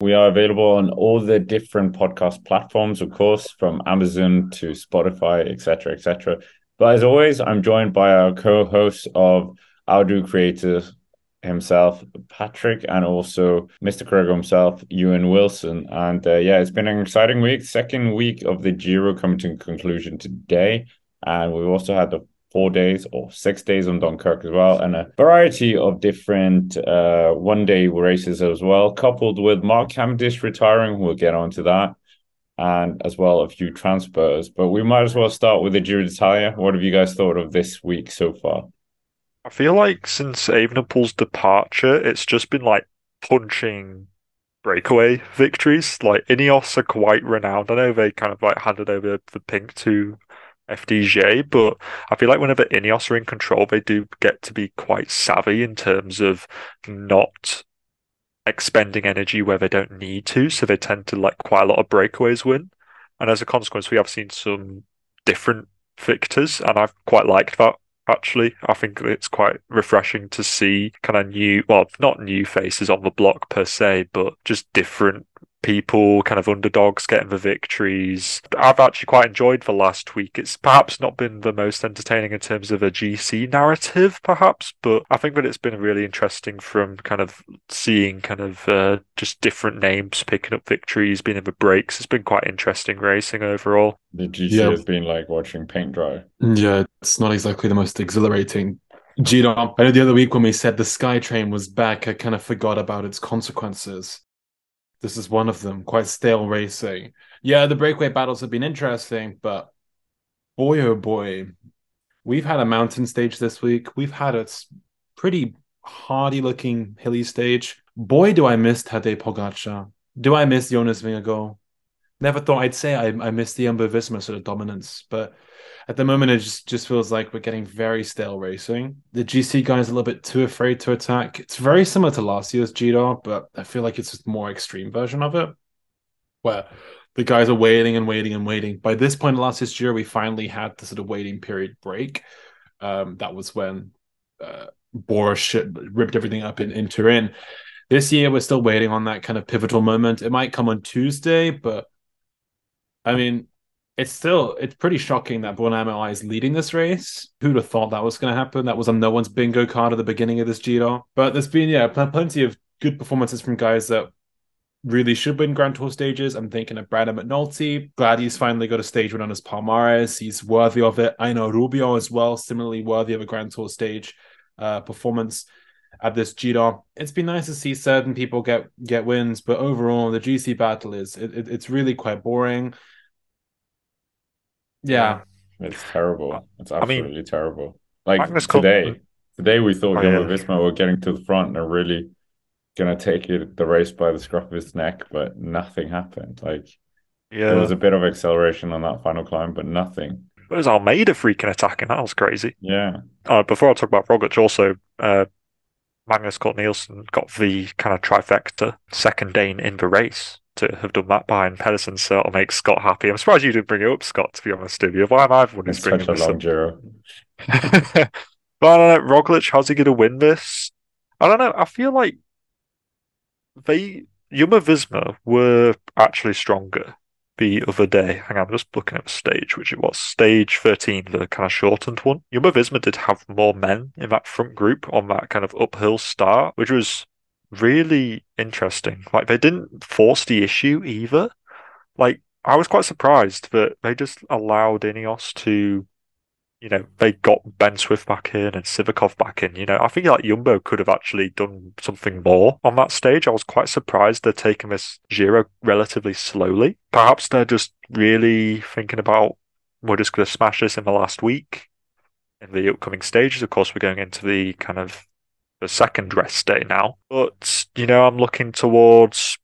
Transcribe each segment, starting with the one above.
We are available on all the different podcast platforms, of course, from Amazon to Spotify, etc., etc. But as always, I'm joined by our co-host of Outdo Creator himself, Patrick, and also Mr. Kroger himself, Ewan Wilson. And yeah, it's been an exciting week. Second week of the Giro coming to conclusion today. And we've also had the 4 days or 6 days on Dunkirk as well, and a variety of different one-day races as well, coupled with Mark Cavendish retiring. We'll get onto that, and as well a few transfers. But we might as well start with the Giro d'Italia. What have you guys thought of this week so far? I feel like since Evenepoel's departure, it's just been like punching breakaway victories. Like Ineos are quite renowned. I know they kind of like handed over the pink to FDJ, but I feel like whenever Ineos are in control, they do get to be quite savvy in terms of not expending energy where they don't need to. So they tend to let quite a lot of breakaways win. And as a consequence, we have seen some different victors, and I've quite liked that. Actually, I think it's quite refreshing to see kind of new, well, not new faces on the block per se, but just different people, kind of underdogs getting the victories. I've actually quite enjoyed the last week. It's perhaps not been the most entertaining in terms of a GC narrative, perhaps, but I think that it's been really interesting from kind of seeing kind of just different names picking up victories, being in the breaks. It's been quite interesting racing overall. The GC Yeah, has been like watching paint dry. yeah, it's not exactly the most exhilarating. Giro, I know the other week when we said the Sky Train was back, I kind of forgot about its consequences. This is one of them, quite stale racing. Yeah, the breakaway battles have been interesting, but boy, oh boy, we've had a mountain stage this week. We've had a pretty hardy looking hilly stage. Boy, do I miss Tadej Pogacar. Do I miss Jonas Vingegaard? Never thought I'd say I miss the Jumbo Visma sort of dominance, but at the moment it just feels like we're getting very stale racing. The GC guys are a little bit too afraid to attack. It's very similar to last year's Giro, but I feel like it's just a more extreme version of it, where the guys are waiting and waiting and waiting. By this point in last year's Giro, we finally had the sort of waiting period break. That was when Bora ripped everything up in Turin. This year, we're still waiting on that kind of pivotal moment. It might come on Tuesday, but I mean, it's pretty shocking that Bonamici is leading this race. Who'd have thought that was going to happen? That was on no one's bingo card at the beginning of this Giro. But there's been plenty of good performances from guys that really should win Grand Tour stages. I'm thinking of Brandon McNulty. Glad he's finally got a stage win on his Palmares. He's worthy of it. I know Rubio as well, similarly worthy of a Grand Tour stage performance at this Giro. It's been nice to see certain people get wins, but overall the GC battle it's really quite boring. Yeah. Yeah, It's terrible. It's I mean, absolutely terrible. Like Magnus Col today we thought Oh Jumbo yeah, Visma were getting to the front and are really gonna take the race by the scruff of his neck, but nothing happened. Like there was yeah. a bit of acceleration on that final climb, but nothing. It was Almeida freaking attacking. That was crazy. Yeah, Before I talk about Roglic, also Magnus Cort Nielsen got the kind of trifecta second Dane in the race to have done that behind Pedersen, so it'll make Scott happy. I'm surprised you didn't bring it up, Scott, to be honest with you. Why am I the one who's it's such bringing a this long up? Giro. But I don't know, Roglic, how's he going to win this? I don't know. I feel like they Jumbo-Visma were actually stronger the other day. Hang on, I'm just looking at the stage, which it was stage 13, the kind of shortened one. Jumbo-Visma did have more men in that front group on that kind of uphill start, which was really interesting. Like they didn't force the issue either. Like I was quite surprised that they just allowed Ineos to they got Ben Swift back in and Sivakov back in. I think like Jumbo could have actually done something more on that stage. I was quite surprised they're taking this Giro relatively slowly. Perhaps they're just really thinking about we're just going to smash this in the last week in the upcoming stages. Of course, we're going into the kind of the second rest day now. But, I'm looking towards,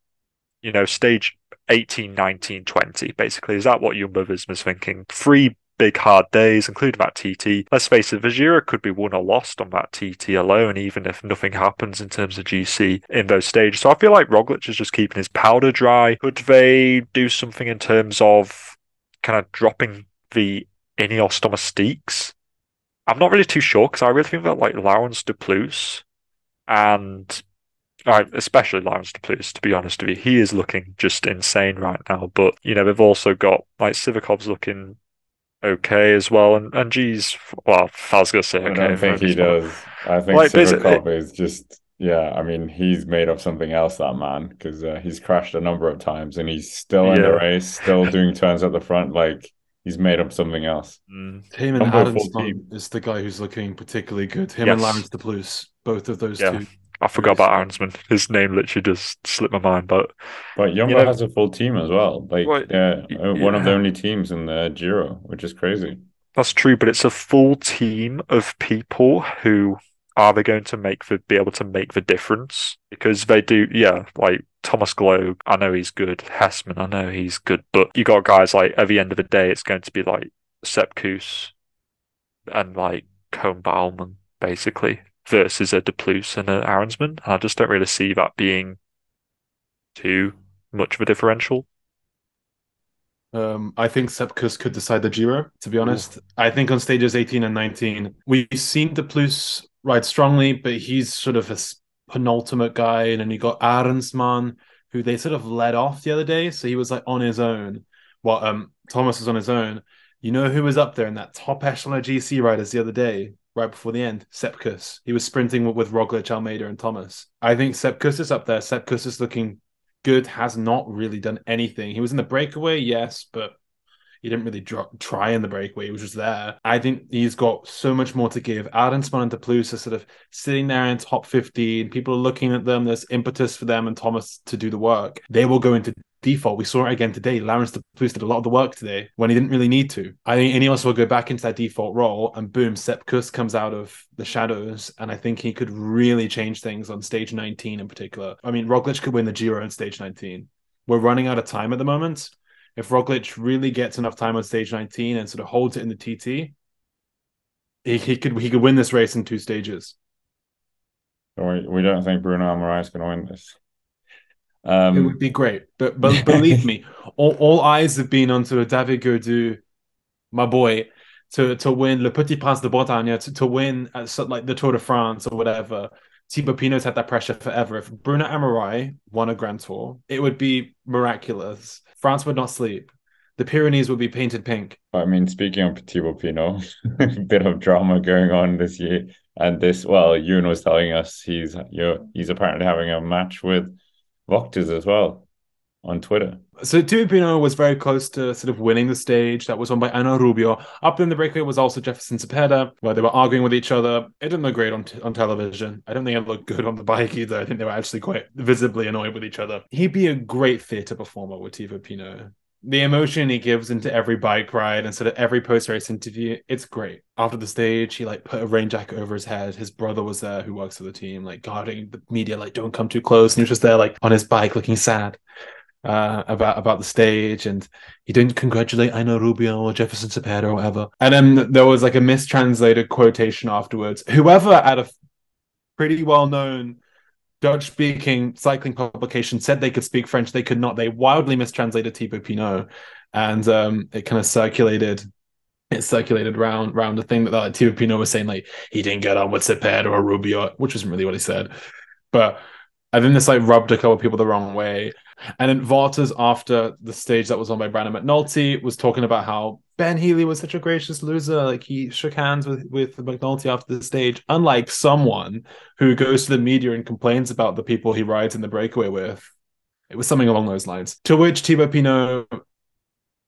stage 18, 19, 20. Basically. Is that what Jumbo Visma's thinking? Three big hard days, including that TT. Let's face it, the Giro could be won or lost on that TT alone, even if nothing happens in terms of GC in those stages. So I feel like Roglic is just keeping his powder dry. Could they do something in terms of kind of dropping the Ineos domestiques? I'm not really too sure because I really think that like Laurens de Plus and especially Laurens de Plus, to be honest with you. He is looking just insane right now. But, they've also got, like, Sivakov's looking okay as well. And G's, well, I was going to say I okay, don't think only he small. does. I think Like, basically, Sivakov is just, yeah, I mean, he's made of something else, that man, because he's crashed a number of times and he's still in the yeah. race, still doing turns at the front. Like, he's made up something else. Mm, Him and Jumbo full Adamsman team. is the guy who's looking particularly good. Him and yes. Laurens de Plus, both of those Yeah. two. I forgot Really about strong. Arnsman. His name literally just slipped my mind. But, But you Jumbo know, has a full team as well. Like, what, they're one of the yeah. only teams in the Giro, which is crazy. That's true, but it's a full team of people who are they going to be able to make the difference? Because they do, yeah, like Thomas Globe, I know he's good. Hessman, I know he's good, but you got guys like at the end of the day, it's going to be like Sepp Kuss and like Cone Bauman, basically, versus a De Plus and an Aronsman. I just don't really see that being too much of a differential. I think Sepkus could decide the Giro, to be Ooh. honest. I think on stages 18 and 19, we've seen De Plus ride strongly, but he's sort of a penultimate guy. And then you got Arendsman, who they sort of let off the other day. So he was like on his own, while Thomas was on his own. You know who was up there in that top echelon of GC riders the other day, right before the end? Sepkus. He was sprinting with Roglic, Almeida, and Thomas. I think Sepkus is up there. Sepkus is looking good, has not really done anything. He was in the breakaway, yes, but he didn't really try in the breakaway. He was just there. I think he's got so much more to give. Adensman and De Plus are sort of sitting there in top 15. People are looking at them. There's impetus for them and Thomas to do the work. They will go into default. We saw it again today. Laurens De Plus did a lot of the work today when he didn't really need to. I think Ineos will go back into that default role, and boom, Sepp Kuss comes out of the shadows, and I think he could really change things on stage 19 in particular. I mean, Roglic could win the Giro on stage 19. We're running out of time at the moment. If Roglic really gets enough time on stage 19 and sort of holds it in the TT, he could win this race in 2 stages. We don't think Bruno Almarai is going to win this. It would be great, but believe me, all eyes have been onto David Gaudu, my boy, to win Le Petit Prince de Bretagne, to win like the Tour de France or whatever. Thibaut Pinot's had that pressure forever. If Bruno Almarai won a Grand Tour, it would be miraculous. France would not sleep. The Pyrenees would be painted pink. I mean, speaking of Thibaut Pinot, a bit of drama going on this year. And well, Ewan was telling us he's apparently having a match with Vokhters as well on Twitter. So Thibaut Pinot was very close to sort of winning the stage. That was won by Ana Rubio. Up in the breakaway was also Jefferson Cepeda, where they were arguing with each other. It didn't look great on television. I don't think it looked good on the bike either. I think they were actually quite visibly annoyed with each other. He'd be a great theatre performer with Thibaut Pinot. The emotion he gives into every bike ride and sort of every post-race interview, it's great. After the stage, he like put a rain jacket over his head. His brother was there who works for the team, like guarding the media, like don't come too close. And he was just there like on his bike looking sad. About the stage, and he didn't congratulate Aino Rubio or Jefferson Cepeda or whatever. And then there was like a mistranslated quotation afterwards. Whoever at a pretty well-known Dutch-speaking cycling publication said they could speak French, they could not. They wildly mistranslated Thibaut Pinot, and it kind of circulated. It circulated round the thing that like, Thibaut Pinot was saying, like he didn't get on with Cepeda or Rubio, which wasn't really what he said, but I think this like rubbed a couple of people the wrong way. And then Vaughters, after the stage that was won by Brandon McNulty, was talking about how Ben Healy was such a gracious loser. Like he shook hands with McNulty after the stage, unlike someone who goes to the media and complains about the people he rides in the breakaway with. It was something along those lines. To which Thibaut Pinot,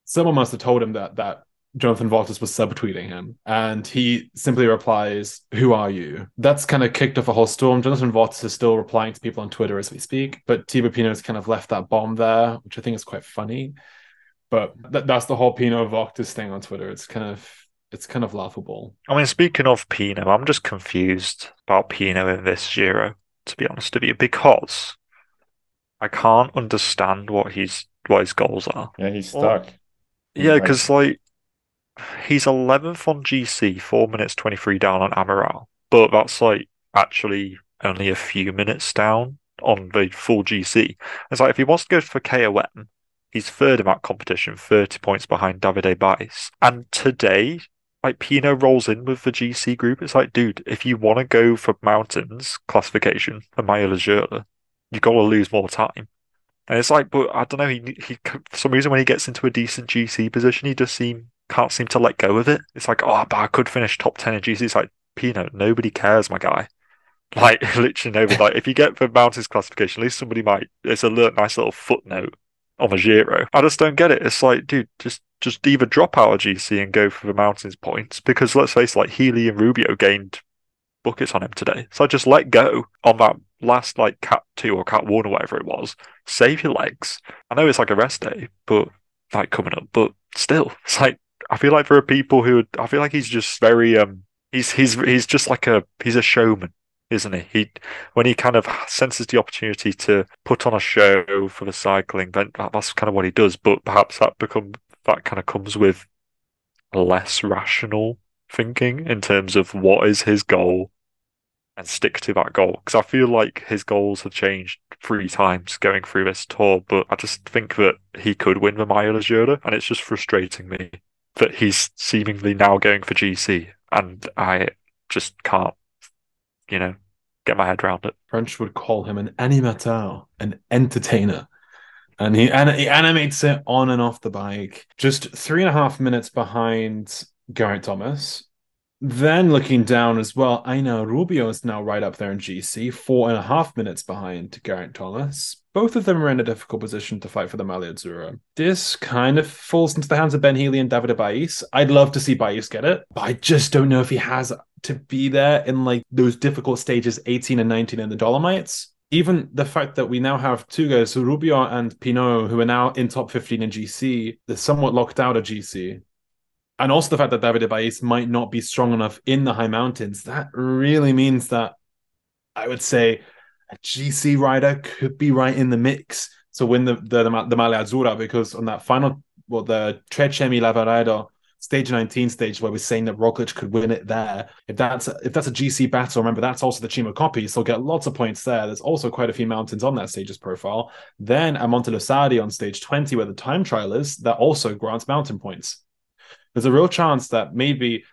someone must have told him that Jonathan Vaughters was subtweeting him, and he simply replies, "Who are you?" That's kind of kicked off a whole storm. Jonathan Vaughters is still replying to people on Twitter as we speak, but Thibaut Pinot's kind of left that bomb there, which I think is quite funny. But that's the whole Pinot Vaughters thing on Twitter. It's kind of laughable. I mean, speaking of Pinot, I'm just confused about Pinot in this Giro, to be honest with you, because I can't understand what his goals are. Yeah, he's stuck. Yeah, because like he's 11th on GC, 4 minutes 23 down on Amaral, but that's like actually only a few minutes down on the full GC. It's like if he wants to go for KOM, he's third in that competition, 30 points behind Davide Bais. And today, like Pinot rolls in with the GC group. It's like, dude, if you want to go for mountains classification for Maillot-Legeur, You got to lose more time. And it's like, but I don't know. He for some reason when he gets into a decent GC position, he just can't seem to let go of it. It's like, oh, but I could finish top 10 in GC. It's like, Pino, nobody cares, my guy. Like literally nobody. Like if you get the mountains classification, at least somebody might. It's a nice little footnote on the Giro. I just don't get it. It's like, dude, just either drop out of GC and go for the mountains points because let's face it, like Healy and Rubio gained buckets on him today. So I just let go on that last like Cat 2 or Cat 1 or whatever it was. Save your legs. I know it's like a rest day, but like coming up, but still, it's like I feel like there are people I feel like he's just very he's just like he's a showman, isn't he? When he kind of senses the opportunity to put on a show for the cycling, then that's kind of what he does. But perhaps that kind of comes with less rational thinking in terms of what is his goal and stick to that goal. Because I feel like his goals have changed 3 times going through this tour, but I just think that he could win the Maglia Rosa, and it's just frustrating me that he's seemingly now going for GC, and I just can't, get my head around it. French would call him an animateur, an entertainer. And he animates it on and off the bike. Just 3.5 minutes behind Geraint Thomas. Then looking down as well, I know Rubio is now right up there in GC, 4.5 minutes behind Geraint Thomas. Both of them are in a difficult position to fight for the Maglia Azzurra. This kind of falls into the hands of Ben Healy and Davide Bais. I'd love to see Bais get it, but I just don't know if he has to be there in like those difficult stages 18 and 19 in the Dolomites. Even the fact that we now have two guys, Rubio and Pinot, who are now in top 15 in GC, they're somewhat locked out of GC. And also the fact that Davide Bais might not be strong enough in the high mountains, that really means that I would say a GC rider could be right in the mix to win the Maglia Azzurra, because on that final, the Trecemi Lavaredo stage 19 stage where we're saying that Roglic could win it there. If that's a GC battle, remember that's also the Cimo Coppi, so get lots of points there. There's also quite a few mountains on that stage's profile. Then at Monte Losadi on stage 20, where the time trial is, that also grants mountain points. There's a real chance that maybe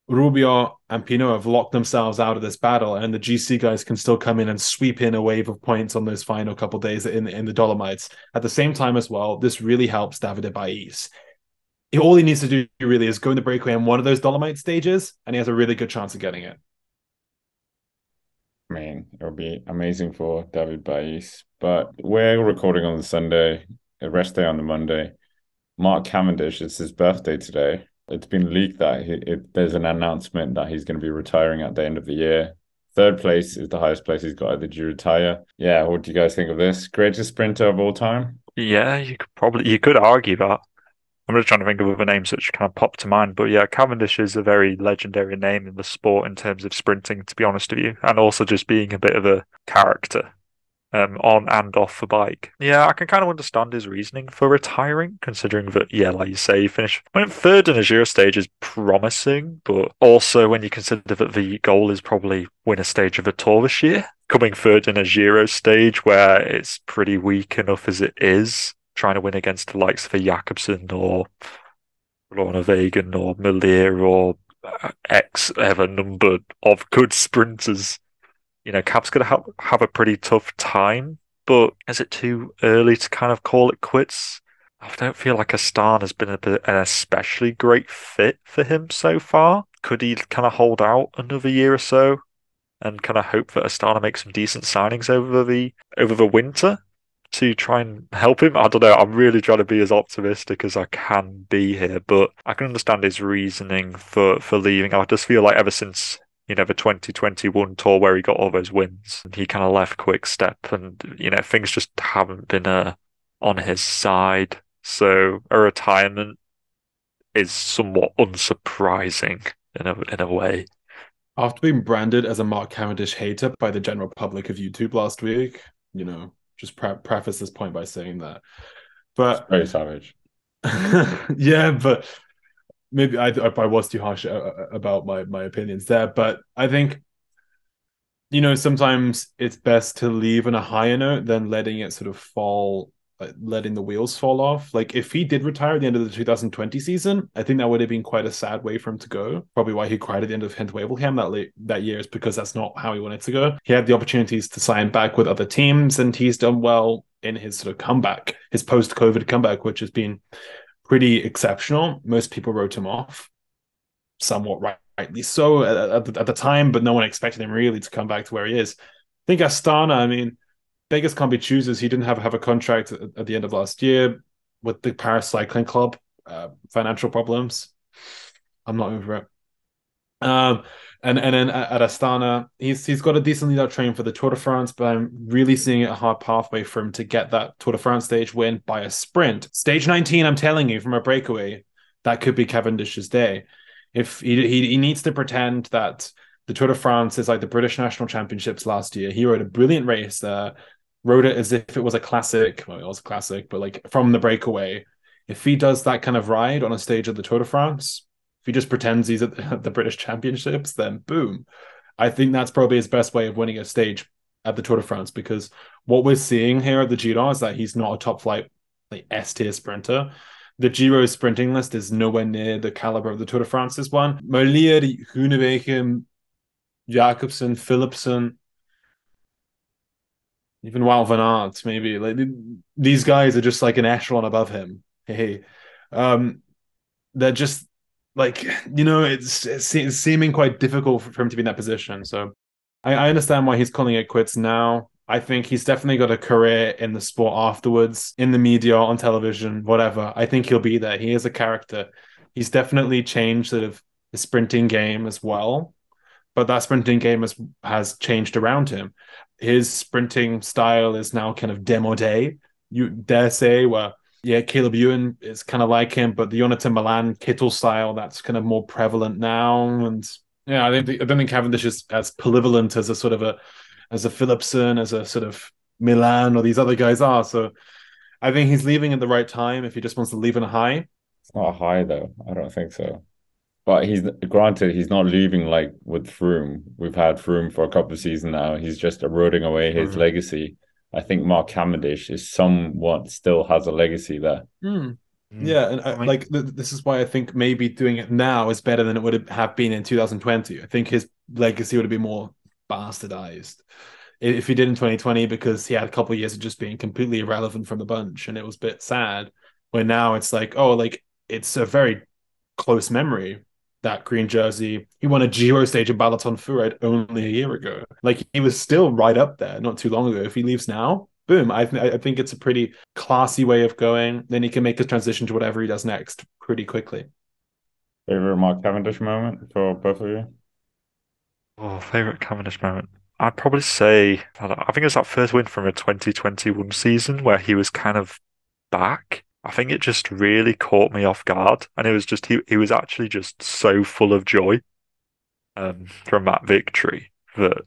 Rubio and Pinot have locked themselves out of this battle, and the GC guys can still come in and sweep in a wave of points on those final couple of days in the Dolomites. At the same time as well, this really helps Davide Bais. All he needs to do really is go in the breakaway on one of those Dolomite stages, and he has a really good chance of getting it. I mean, it would be amazing for David Bais, but we're recording on the Sunday, a rest day on the Monday. Mark Cavendish, it's his birthday today. It's been leaked that there's an announcement that he's going to be retiring at the end of the year. 3rd place is the highest place he's got at the Giro d'Italia. Yeah, what do you guys think of this? Greatest sprinter of all time? Yeah, you could argue that. I'm just trying to think of other names which kind of pop to mind, but yeah, Cavendish is a very legendary name in the sport in terms of sprinting, to be honest with you, and also just being a bit of a character. On and off the bike. Yeah, I can kind of understand his reasoning for retiring, considering that, yeah, like you say, went 3rd in a Giro stage is promising, but also when you consider that the goal is probably win a stage of a Tour this year, coming 3rd in a Giro stage where it's pretty weak enough as it is, trying to win against the likes of a Jakobsen or Lorna Vegan or Melier or X ever number of good sprinters. Cap's going to have a pretty tough time, but is it too early to kind of call it quits? I don't feel like Astana has been an especially great fit for him so far. Could he kind of hold out another year or so and kind of hope that Astana makes some decent signings over the winter to try and help him? I don't know. I'm really trying to be as optimistic as I can be here, but I can understand his reasoning for leaving. I just feel like ever since the 2021 tour where he got all those wins, he kind of left Quick Step, and things just haven't been on his side. So a retirement is somewhat unsurprising in a way. After being branded as a Mark Cavendish hater by the general public of YouTube last week, just preface this point by saying that. But it's very savage. Yeah, but maybe I was too harsh about my opinions there, but I think sometimes it's best to leave on a higher note than letting it sort of fall letting the wheels fall off. Like if he did retire at the end of the 2020 season, I think that would have been quite a sad way for him to go. Probably why he cried at the end of Gent-Wevelgem that year is because that's not how he wanted to go. He had the opportunities to sign back with other teams, and he's done well in his sort of comeback, his post-COVID comeback, which has been pretty exceptional. Most people wrote him off, somewhat rightly so at the time, but no one expected him really to come back to where he is. I think Astana, I mean, beggars can't be choosers. He didn't have a contract at the end of last year with the Paris Cycling Club. Financial problems. I'm not over it. And then at Astana, he's got a decent lead out train for the Tour de France, but I'm really seeing a hard pathway for him to get that Tour de France stage win by a sprint. Stage 19, I'm telling you, from a breakaway, that could be Cavendish's day. If he needs to pretend that the Tour de France is like the British National Championships last year. He rode a brilliant race there, rode it as if it was a classic. Well, it was a classic, but like from the breakaway. If he does that kind of ride on a stage of the Tour de France, if he just pretends he's at the British Championships, then boom. I think that's probably his best way of winning a stage at the Tour de France, because what we're seeing here at the Giro is that he's not a top flight, like S-tier sprinter. The Giro sprinting list is nowhere near the caliber of the Tour de France's one. Merlier, Groenewegen, Jacobsen, Philipsen, even Wout van Aert, maybe. Like these guys are just like an echelon above him. Hey, they're just like, it's seeming quite difficult for him to be in that position. So I understand why he's calling it quits now. I think he's definitely got a career in the sport afterwards, in the media, on television, whatever. I think he'll be there. He is a character. He's definitely changed sort of the sprinting game as well, but that sprinting game has changed around him. His sprinting style is now kind of démodé, you dare say, where, yeah, Caleb Ewan is kind of like him, but the Jonathan Milan Kittel style, that's kind of more prevalent now. And yeah, I don't think Cavendish is as polyvalent as a sort of as a Philipsen, as a sort of Milan, or these other guys are. So I think he's leaving at the right time if he just wants to leave in a high. It's not a high though. I don't think so. But he's not leaving like with Froome. We've had Froome for a couple of seasons now. He's just eroding away his legacy. I think Mark Cavendish is somewhat still has a legacy there. Yeah, and this is why I think maybe doing it now is better than it would have been in 2020. I think his legacy would have been more bastardized if he did in 2020, because he had a couple of years of just being completely irrelevant from the bunch, and it was a bit sad. Where now it's like, oh, like it's a very close memory, that green jersey. He won a Giro stage at Balaton-Furet only a year ago. Like he was still right up there not too long ago. If he leaves now, boom, I think it's a pretty classy way of going. Then he can make his transition to whatever he does next pretty quickly. Favorite Mark Cavendish moment for both of you? Oh, favorite Cavendish moment. I'd probably say, I think it was that first win from a 2021 season where he was kind of back. I think it just really caught me off guard, and it was just he was actually just so full of joy from that victory that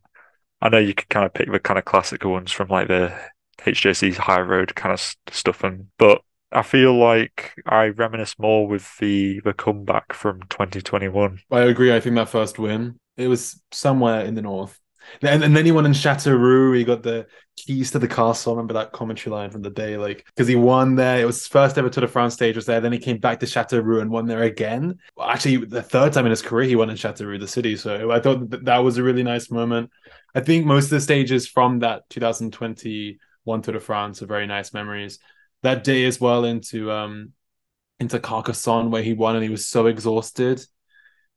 I know you could kind of pick the kind of classical ones from like the HJC high road kind of stuff, but I feel like I reminisce more with the comeback from 2021. I agree. I think that first win, it was somewhere in the north. And then he won in Châteauroux. He got the keys to the castle. I remember that commentary line from the day, like, because he won there. It was his first ever Tour de France stage was there. Then he came back to Châteauroux and won there again. Well, actually, the third time in his career he won in Châteaurough, the city. So I thought that was a really nice moment. I think most of the stages from that 2021 Tour de France are very nice memories. That day as well into Carcassonne, where he won and he was so exhausted.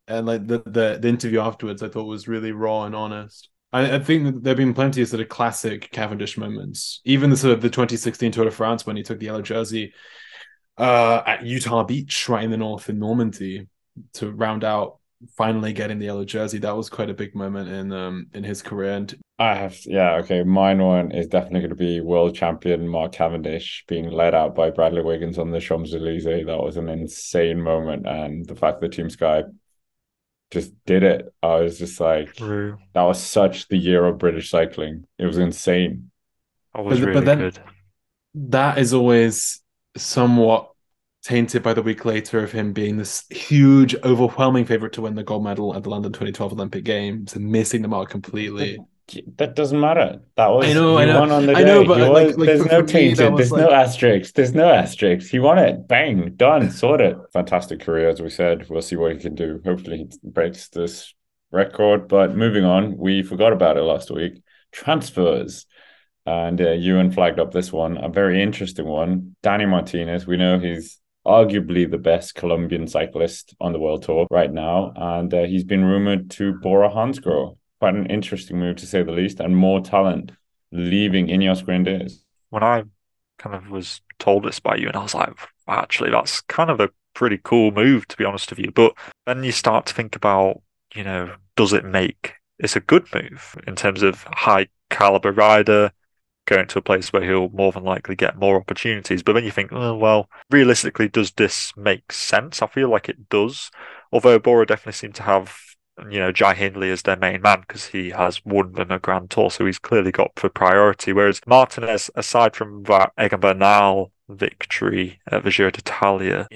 And like the interview afterwards, I thought was really raw and honest. I think that there have been plenty of sort of classic Cavendish moments. Even the sort of the 2016 Tour de France when he took the yellow jersey at Utah Beach, right in the north in Normandy, to round out finally getting the yellow jersey. That was quite a big moment in his career. And okay. Mine one is definitely going to be world champion Mark Cavendish being led out by Bradley Wiggins on the Champs-Elysees. That was an insane moment, and the fact that Team Sky just did it. I was just like, True. That was such the year of British cycling. It was insane. That was really good. That is always somewhat tainted by the week later of him being this huge, overwhelming favorite to win the gold medal at the London 2012 Olympic Games and missing the mark completely. That doesn't matter. That I was know, he I know, won on the I know, day. He but was like there's no for me, that tainted, was there's no like, asterisks, there's no asterisks. He won it. Bang, done, sorted. Fantastic career, as we said. We'll see what he can do. Hopefully he breaks this record. But moving on, we forgot about it last week. Transfers. And Ewan flagged up this one, a very interesting one. Danny Martinez, we know he's arguably the best Colombian cyclist on the world tour right now, and he's been rumored to Bora Hansgrohe. Quite an interesting move to say the least, and more talent leaving Ineos Grenadiers. When I kind of was told this by you, and I was like, actually, that's kind of a pretty cool move, to be honest with you. But then you start to think about, does it make it's a good move in terms of high caliber rider going to a place where he'll more than likely get more opportunities. But then you think, oh, well, realistically, does this make sense? I feel like it does. Although Bora definitely seem to have, Jai Hindley as their main man because he has won them a Grand Tour, so he's clearly got for priority. Whereas Martinez, aside from that Egan Bernal victory at the Giro d'Italia,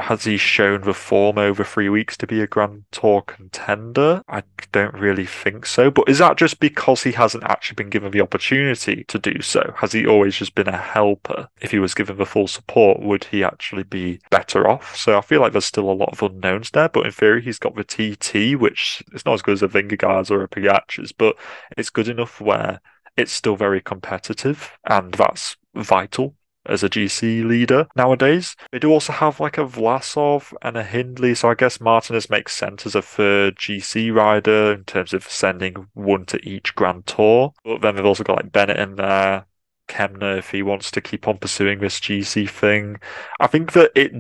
has he shown the form over 3 weeks to be a Grand Tour contender? I don't really think so. But is that just because he hasn't actually been given the opportunity to do so? Has he always just been a helper? If he was given the full support, would he actually be better off? So I feel like there's still a lot of unknowns there, but in theory, he's got the TT, which is not as good as a Vingegaard's or a Pogacar's, but it's good enough where it's still very competitive, and that's vital as a GC leader nowadays. They do also have like a Vlasov and a Hindley, so I guess Martinez makes sense as a third GC rider in terms of sending one to each Grand Tour. But then they've also got like Bennett in there, Kemner if he wants to keep on pursuing this GC thing. I think that it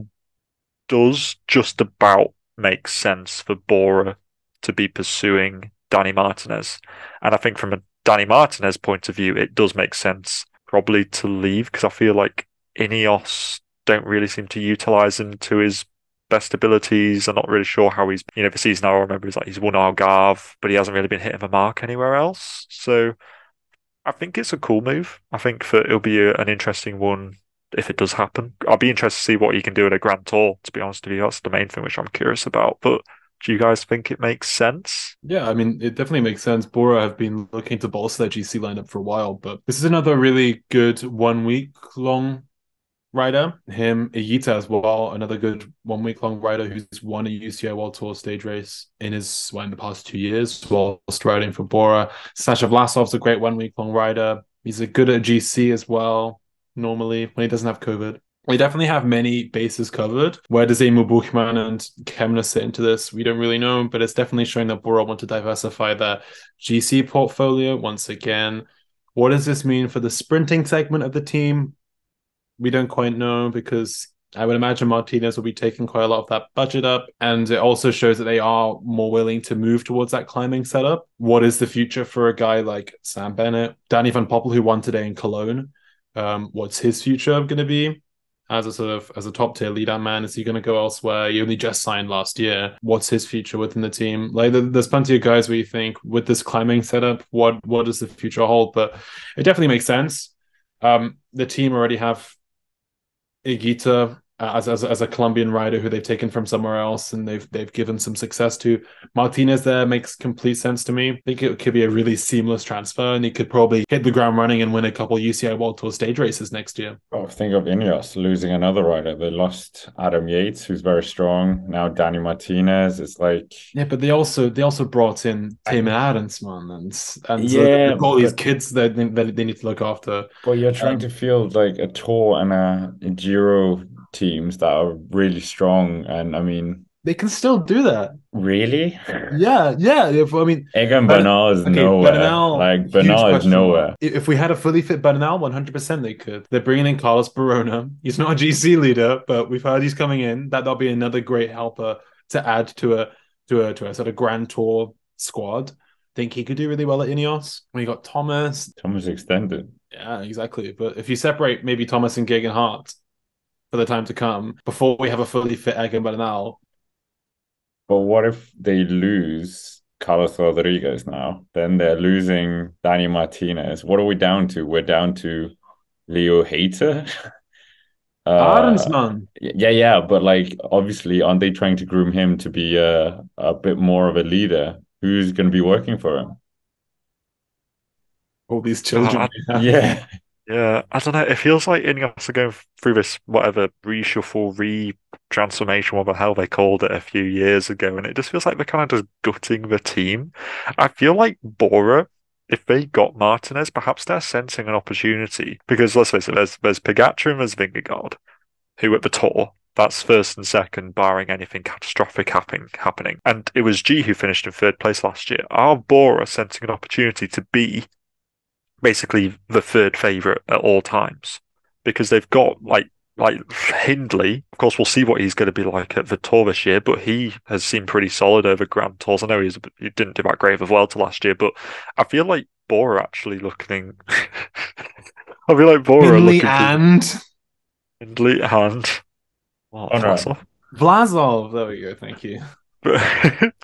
does just about make sense for Bora to be pursuing Danny Martinez. And I think from a Danny Martinez point of view, it does make sense probably to leave because I feel like Ineos don't really seem to utilize him to his best abilities. I'm not really sure how he's, the season I remember is like he's won Algarve, but he hasn't really been hitting the mark anywhere else. So I think it's a cool move. I think that it'll be an interesting one if it does happen. I'll be interested to see what he can do at a Grand Tour, to be honest with you. That's the main thing which I'm curious about. But do you guys think it makes sense? Yeah, I mean, it definitely makes sense. Bora have been looking to bolster their GC lineup for a while, but this is another really good 1 week long rider. Him, Iyita as well, another good 1 week long rider who's won a UCI World Tour stage race in the past 2 years whilst riding for Bora. Sasha Vlasov's a great 1 week long rider. He's a good at GC as well, normally, when he doesn't have COVID. We definitely have many bases covered. Where does Emil Buchmann and Kemner sit into this? We don't really know, but it's definitely showing that Bora want to diversify their GC portfolio once again. What does this mean for the sprinting segment of the team? We don't quite know because I would imagine Martinez will be taking quite a lot of that budget up. And it also shows that they are more willing to move towards that climbing setup. What is the future for a guy like Sam Bennett? Danny Van Poppel, who won today in Cologne. What's his future going to be? As a top tier leader man, is he going to go elsewhere? He only just signed last year. What's his future within the team? Like, there's plenty of guys where you think with this climbing setup, what does the future hold? But it definitely makes sense. The team already have Higuita as a Colombian rider who they've taken from somewhere else and they've given some success to. Martinez there makes complete sense to me. I think it could be a really seamless transfer and he could probably hit the ground running and win a couple UCI World Tour stage races next year. Oh, think of Ineos losing another rider. They lost Adam Yates, who's very strong. Now Danny Martinez. It's like yeah, but they also brought in Tim Adams, man, and so yeah, they've got all these kids that they need to look after. but you're trying to field like a Tour and a Giro teams that are really strong, and I mean, they can still do that. really? Yeah. I mean, Egan Bernal is nowhere. Bernal, Like huge Bernal is question nowhere. mark. If we had a fully fit Bernal, 100% they could. They're bringing in Carlos Barona. He's not a GC leader, but we've heard he's coming in. That'll be another great helper to add to a sort of Grand Tour squad. Think he could do really well at Ineos. We got Thomas. Thomas extended. Yeah, exactly. But if you separate maybe Thomas and Geoghegan Hart for the time to come before we have a fully fit Egan Bernal. But what if they lose Carlos Rodriguez now? Then they're losing Danny Martinez. What are we down to? We're down to Leo Hayter. Arensman. Yeah, but like obviously, aren't they trying to groom him to be a bit more of a leader? Who's going to be working for him? All these children I, we have. Yeah. yeah, I don't know. It feels like Ineos are going through this whatever reshuffle, re-transformation, whatever the hell they called it a few years ago, and it just feels like they're kind of just gutting the team. I feel like Bora, if they got Martinez, perhaps they're sensing an opportunity because let's face it, there's Pogačar and there's Vingegaard, who at the Tour. That's first and second, barring anything catastrophic happening. And it was G who finished in third place last year. Are Bora sensing an opportunity to be basically the third favourite at all times because they've got like Hindley. Of course, we'll see what he's going to be like at the Tour this year, but he has seemed pretty solid over Grand Tours. I know he didn't do that great of well to last year, but I feel like Bora actually looking. I feel like Bora Hindley looking for and Hindley and Conrad. Vlasov. Vlasov. There we go. Thank you. But,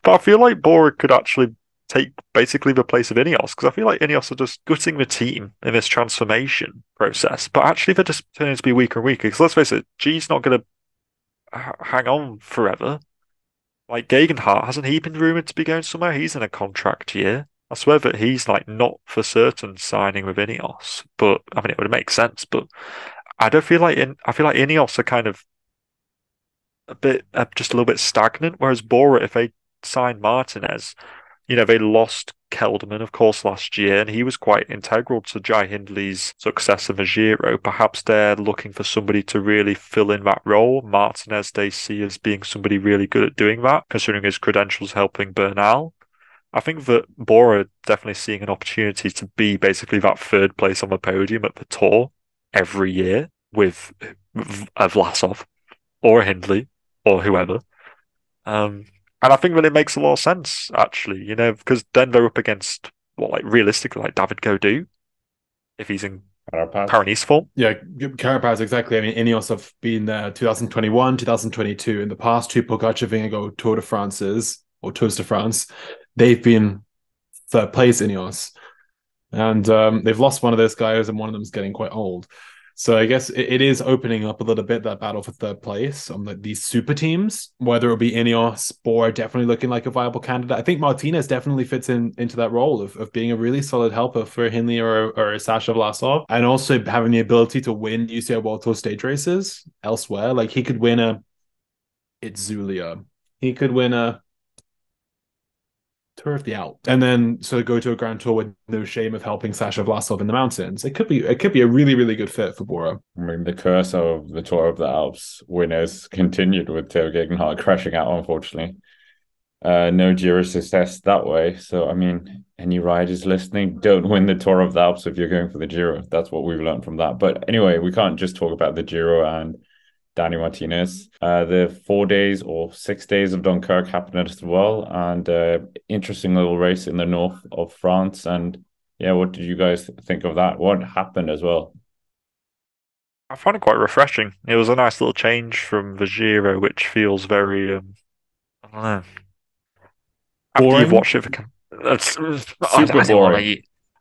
but I feel like Bora could actually take basically the place of Ineos because I feel like Ineos are just gutting the team in this transformation process, but actually they're just turning to be weaker and weaker because let's face it, G's not going to hang on forever. Like Gegenhardt, hasn't he been rumoured to be going somewhere? He's in a contract year. I swear that he's like not for certain signing with Ineos, but I mean it would make sense. But I don't feel like I feel like Ineos are kind of a bit just a little bit stagnant. Whereas Bora, if they sign Martinez, they lost Kelderman, of course, last year, and he was quite integral to Jai Hindley's success in the Giro. Perhaps they're looking for somebody to really fill in that role. Martinez they see as being somebody really good at doing that, considering his credentials helping Bernal. I think that Bora definitely seeing an opportunity to be basically that third place on the podium at the Tour every year with a Vlasov or a Hindley or whoever. And I think that it makes a lot of sense, actually, because then they're up against realistically, like David Gaudu, if he's in Paris form. Yeah, Carapaz, exactly. I mean, Ineos have been there 2021, 2022. In the past two Pogačar Vingegaard Tour de France's, or Tours de France, they've been third place Ineos. And they've lost one of those guys, and one of them is getting quite old. So I guess it is opening up a little bit that battle for third place on these super teams, whether it be Ineos, Bora definitely looking like a viable candidate. I think Martinez definitely fits into that role of being a really solid helper for Hindley or Sasha Vlasov, and also having the ability to win UCI World Tour stage races elsewhere. Like he could win a Itzulia. He could win a Tour of the Alps, and then go to a Grand Tour with no shame of helping Sasha Vlasov in the mountains. It could be a really, really good fit for Bora. I mean, the curse of the Tour of the Alps winners continued with Theo Gegenhardt crashing out, unfortunately. No Giro success that way. So, I mean, any riders listening, don't win the Tour of the Alps if you're going for the Giro. That's what we've learned from that. But anyway, we can't just talk about the Giro and Danny Martinez. The 4 days or 6 days of Dunkirk happened as well, and interesting little race in the north of France. And yeah, what did you guys think of that? What happened as well? I found it quite refreshing. It was a nice little change from the Giro, which feels very, I don't know. After Boring? you've watched it, I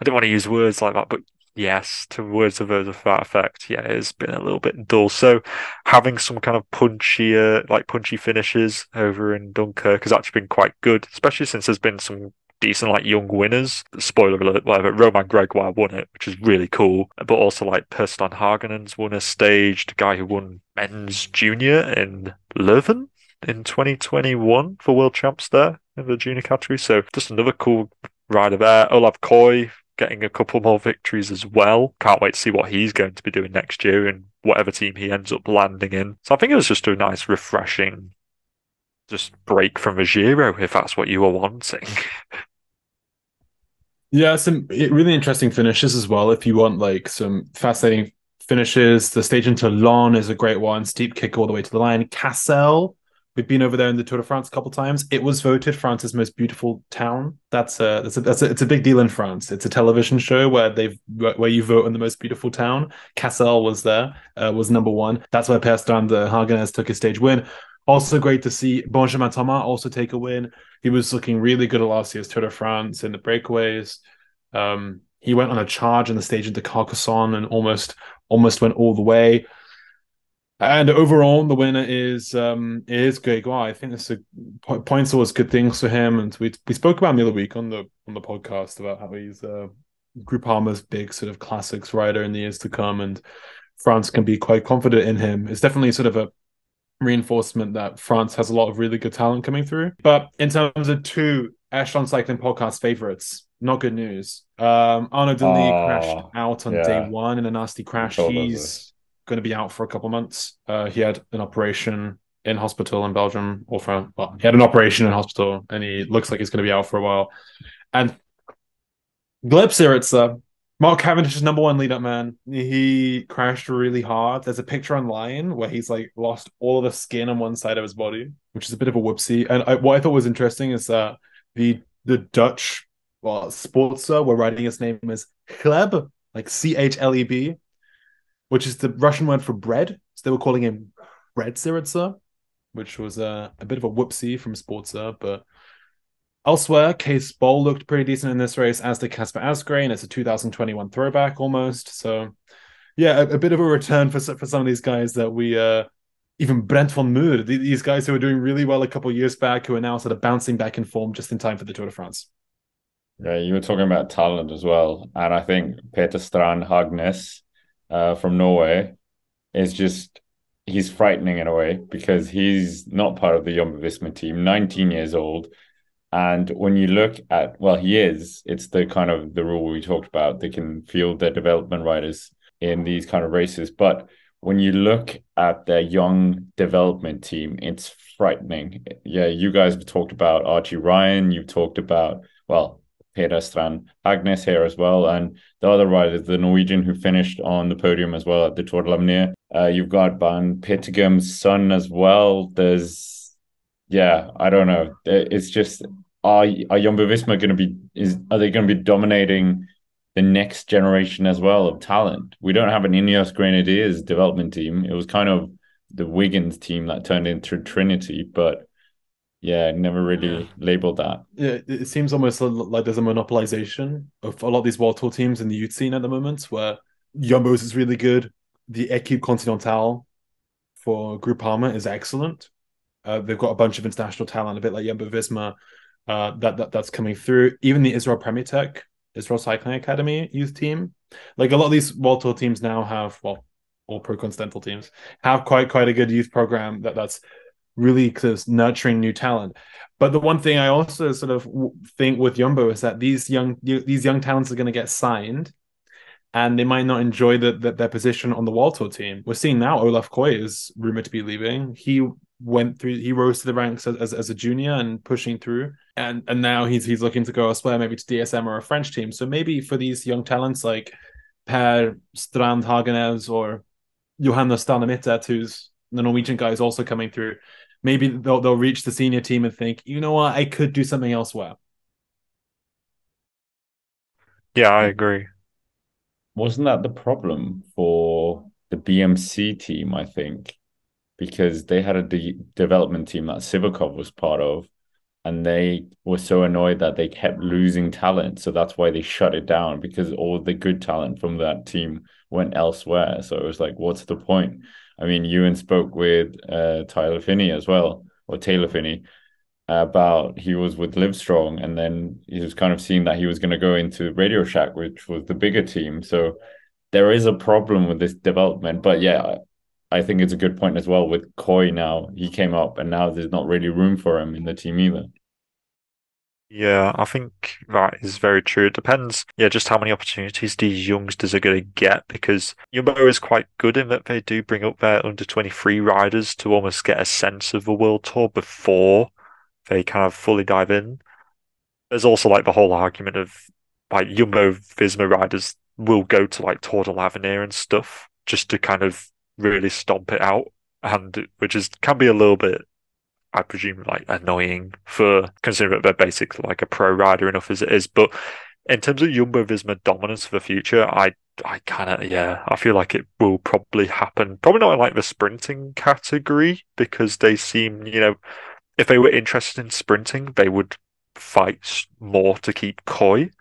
didn't want to use words like that, but yes, to words of that effect, yeah, it's been a little bit dull. So having some kind of punchy finishes over in Dunkirk has actually been quite good, especially since there's been some decent young winners. Spoiler alert, whatever. Romain Gregoire won it, which is really cool. But also Per Strand Hagenes won a stage. The guy who won men's junior in Leuven in 2021 for world champs there in the junior category. So just another cool rider there. Olav Koy getting a couple more victories as well. Can't wait to see what he's going to be doing next year in whatever team he ends up landing in. So I think it was just a nice, refreshing just break from a Giro, if that's what you were wanting. Yeah, some really interesting finishes as well. If you want some fascinating finishes, the stage into Echelon is a great one. Steep kick all the way to the line. Cassel, we've been over there in the Tour de France a couple of times. It was voted France's most beautiful town. It's a big deal in France. It's a television show where you vote on the most beautiful town. Cassel was there, was number one. That's where Per Strand Hagenes took his stage win. Also great to see Geraint Thomas also take a win. He was looking really good at last year's Tour de France in the breakaways. He went on a charge on the stage into Carcassonne and almost went all the way. And overall, the winner is Gregoire. I think this points towards good things for him. And we spoke about him the other week on the podcast about how he's Groupama's big sort of classics rider in the years to come, and France can be quite confident in him. It's definitely sort of a reinforcement that France has a lot of really good talent coming through. But in terms of two Echelon Cycling podcast favorites, not good news. Arnaud Delis crashed Oh, out on day yeah. one in a nasty You crash. told us this. He's going to be out for a couple months. He had an operation in hospital in Belgium, he had an operation in hospital, and he looks like he's going to be out for a while. And Gleb Syriza, Mark Cavendish's number one lead up man. He crashed really hard. There's a picture online where he's like lost all of the skin on one side of his body, which is a bit of a whoopsie. And what I thought was interesting is that the Dutch sportster were writing his name as Chleb, like Chleb, which is the Russian word for bread. So they were calling him Bread Syriza, which was a bit of a whoopsie from sportster, but elsewhere, Case Bowl looked pretty decent in this race, as did Casper Asgreen. It's a 2021 throwback almost. So, yeah, a bit of a return for some of these guys that we, even Brent van Moer, these guys who were doing really well a couple of years back, who are now sort of bouncing back in form just in time for the Tour de France. Yeah, you were talking about talent as well. And I think Per Strand Hagenes from Norway is just, he's frightening in a way because he's not part of the Jumbo-Visma team, 19 years old. And when you look at, well, it's the kind of the rule we talked about. They can field their development riders in these kind of races. But when you look at their young development team, it's frightening. Yeah, you guys have talked about Archie Ryan. You've talked about, well, Per Strand Hagenes here as well. And the other riders, the Norwegian who finished on the podium as well at the Tour de l'Avenir. You've got Van Pittigem's son as well. Yeah, I don't know. It's just, are Jumbo-Visma going to be, are they going to be dominating the next generation as well of talent? We don't have an Ineos Grenadiers development team. It was kind of the Wiggins team that turned into Trinity, but yeah, never really labeled that. Yeah, it seems almost like there's a monopolization of a lot of these World Tour teams in the youth scene at the moment, where Jumbo's is really good. The Equipe Continentale for Groupama is excellent. They've got a bunch of international talent, a bit like Jumbo Visma, that's coming through. Even the Israel Premier Tech, Israel Cycling Academy youth team, like a lot of these World Tour teams now have, well, all pro continental teams have quite a good youth program that's really nurturing new talent. But the one thing I also sort of think with Jumbo is that these young talents are going to get signed, and they might not enjoy their position on the World Tour team. We're seeing now Olaf Koy is rumored to be leaving. He rose to the ranks as a junior and pushing through, and now he's looking to go elsewhere, maybe to DSM or a French team. So maybe for these young talents like Per Strand Hagenes or Johannes Stanemittet, who's the Norwegian guy, is also coming through, maybe they'll reach the senior team and think, you know what, I could do something elsewhere. Yeah, I agree. Wasn't that the problem for the BMC team, I think? Because they had a development team that Sivakov was part of, and they were so annoyed that they kept losing talent. So that's why they shut it down, because all the good talent from that team went elsewhere. So it was like, what's the point? I mean, Ewan spoke with Tyler Finney as well, or Taylor Finney, about he was with Livestrong, and then he was kind of seeing that he was going to go into Radio Shack, which was the bigger team. So there is a problem with this development. But yeah, I think it's a good point as well with Koy now. He came up and now there's not really room for him in the team either. Yeah, I think that is very true. It depends, yeah, just how many opportunities these youngsters are going to get, because Jumbo is quite good in that they do bring up their under 23 riders to almost get a sense of the World Tour before they kind of fully dive in. There's also like the whole argument of like Jumbo Visma riders will go to like Tour de l'Avenir and stuff just to kind of really stomp it out, and which is can be a little bit, I presume, like annoying for considering that they're basically like a pro rider enough as it is. But in terms of Jumbo Visma dominance for the future, I kind of, yeah, I feel like it will probably happen. Probably not in like the sprinting category, because they seem, if they were interested in sprinting, they would fight more to keep Koy,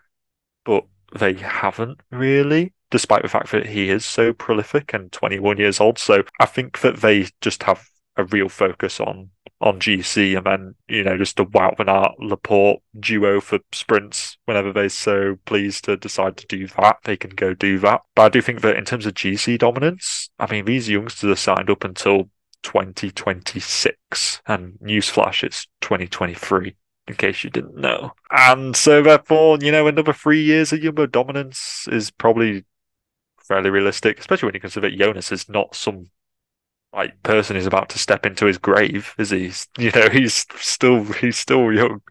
but they haven't really, despite the fact that he is so prolific and 21 years old. So I think that they just have a real focus on on GC, and then just a Wout van Aert Laporte duo for sprints whenever they're so pleased to decide to do that, they can go do that. But I do think that in terms of GC dominance, I mean, these youngsters are signed up until 2026, and newsflash, it's 2023. In case you didn't know. And so therefore, another 3 years of Jumbo dominance is probably fairly realistic, especially when you consider that Jonas is not some person who's about to step into his grave, is he? He's still young.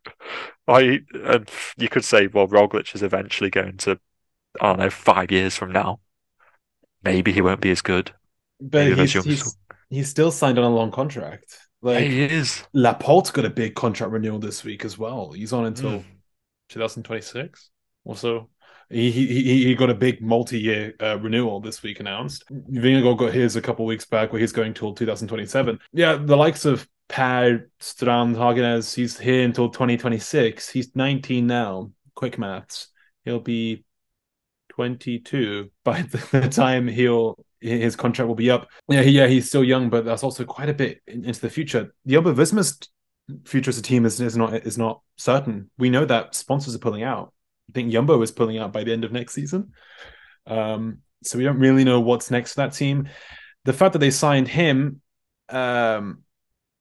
And you could say, well, Roglic is eventually going to, I don't know, 5 years from now, maybe he won't be as good. But he's still signed on a long contract. Like, he is. Laporte's got a big contract renewal this week as well. He's on until 2026 or so. He got a big multi-year renewal this week announced. Vingegaard got his a couple of weeks back, where he's going till 2027. Yeah, the likes of Per Strand Hagenes, he's here until 2026. He's 19 now. Quick maths. He'll be 22 by the time his contract will be up. Yeah, he's still young, but that's also quite a bit into the future. The Jumbo-Visma's future as a team is not certain. We know that sponsors are pulling out. I think Jumbo is pulling out by the end of next season. So we don't really know what's next for that team. The fact that they signed him, Stana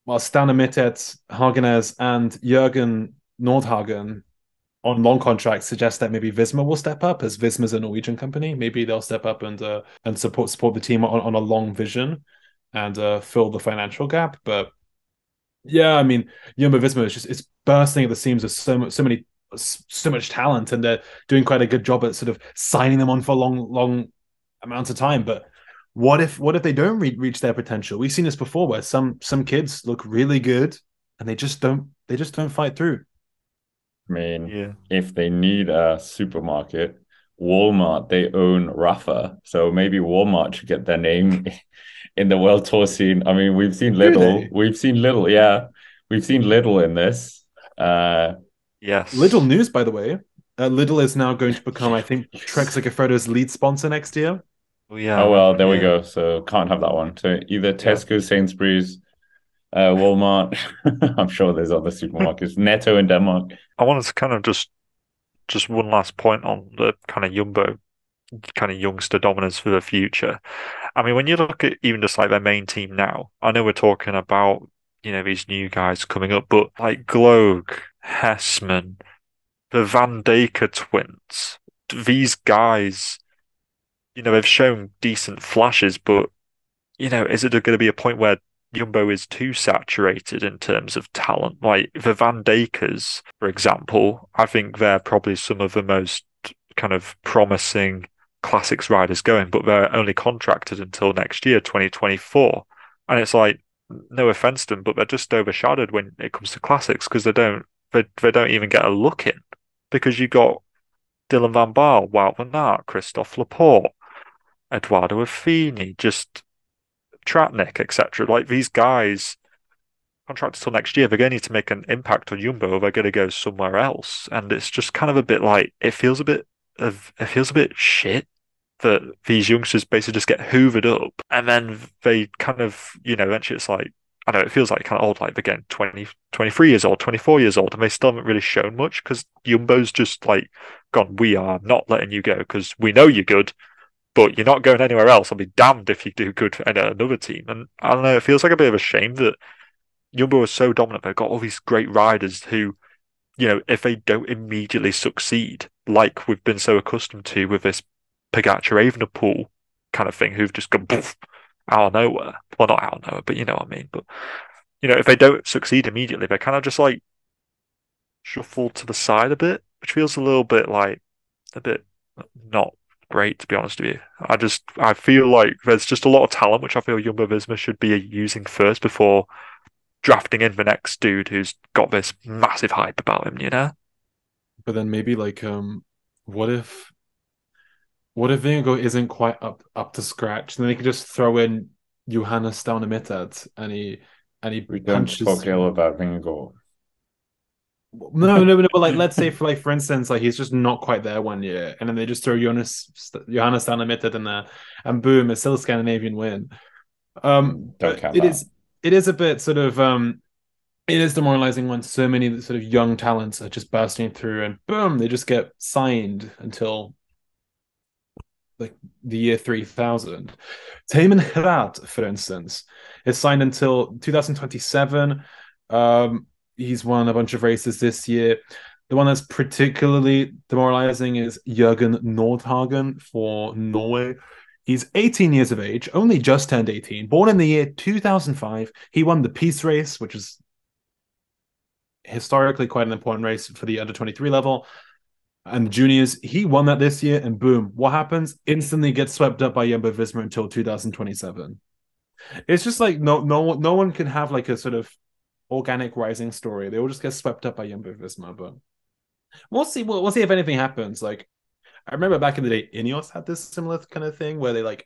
Mittet, Hagenes, and Jürgen Nordhagen on long contracts suggests that maybe Visma will step up, as Visma's a Norwegian company. Maybe they'll step up and support the team on a long vision and fill the financial gap. But yeah, I mean, Jumbo Visma it's bursting at the seams with so much talent, and they're doing quite a good job at sort of signing them on for long amounts of time. But what if they don't reach their potential? We've seen this before, where some kids look really good and they just don't fight through. I mean, if they need a supermarket, Walmart, they own Rafa. So maybe Walmart should get their name in the World Tour scene. I mean, we've seen Lidl. We've seen Lidl, yeah. We've seen Lidl in this. Yes. Lidl news, by the way. Lidl is now going to become, I think, Trek Segafredo's lead sponsor next year. Oh, yeah. Oh, well, there we go. So can't have that one. So either Tesco, Sainsbury's, Walmart. I'm sure there's other supermarkets. Netto in Denmark. I wanted to kind of just one last point on the kind of Jumbo, kind of youngster dominance for the future. I mean, when you look at even just their main team now, I know we're talking about these new guys coming up, but like Gloag, Hessman, the Van Dijk twins, these guys, they've shown decent flashes, but is it going to be a point where Jumbo is too saturated in terms of talent? Like the Van Dijkers, for example, I think they're probably some of the most kind of promising classics riders going, but they're only contracted until next year, 2024. And it's like, no offense to them, but they're just overshadowed when it comes to classics, because they don't even get a look in, because you got Dylan van Baarle, Wout van Aert, Christophe Laporte, Eduardo Affini, just Tratnik, etc. Like these guys contracted till next year, they're going to need to make an impact on Jumbo, or they're going to go somewhere else. And it's just kind of a bit like it feels a bit shit that these youngsters basically just get hoovered up, and then they kind of eventually it's like, I know it feels like kind of old, like they're getting 20, 23 years old, 24 years old, and they still haven't really shown much, because Jumbo's just like gone, we are not letting you go because we know you're good, but you're not going anywhere else. I'll be damned if you do good at another team. And I don't know, it feels like a bit of a shame that Jumbo is so dominant. They've got all these great riders who, if they don't immediately succeed, like we've been so accustomed to with this Pogacar Evenepoel kind of thing, who've just gone poof, out of nowhere. Well, not out of nowhere, but you know what I mean. But, if they don't succeed immediately, they're kind of just like shuffled to the side a bit, which feels a little bit like a bit not great, to be honest with you. I feel like there's just a lot of talent, which I feel Jumbo-Visma should be using first before drafting in the next dude who's got this massive hype about him, But then maybe like, what if Vingegaard isn't quite up to scratch? And then they could just throw in Johannes Staunemitted and he We don't punches. talk ill about Vingegaard. No, but like, let's say for instance, like he's just not quite there one year, and then they just throw Johannes Staunemitted in there, and boom, it's still a Scandinavian win. Don't count it that. is a bit sort of it is demoralizing when so many sort of young talents are just bursting through and boom, they just get signed until like the year 3000. Tayman Hirat, for instance, is signed until 2027. He's won a bunch of races this year. The one that's particularly demoralizing is Jørgen Nordhagen for Norway. He's 18 years of age, only just turned 18, born in the year 2005. He won the Peace Race, which is historically quite an important race for the under 23 level and the juniors. He won that this year, and boom, what happens? Instantly gets swept up by Jumbo Visma until 2027. It's just like no one can have like a sort of organic rising story. They all just get swept up by Jumbo Visma. But we'll see. We'll see if anything happens. Like I remember back in the day, Ineos had this similar kind of thing where they like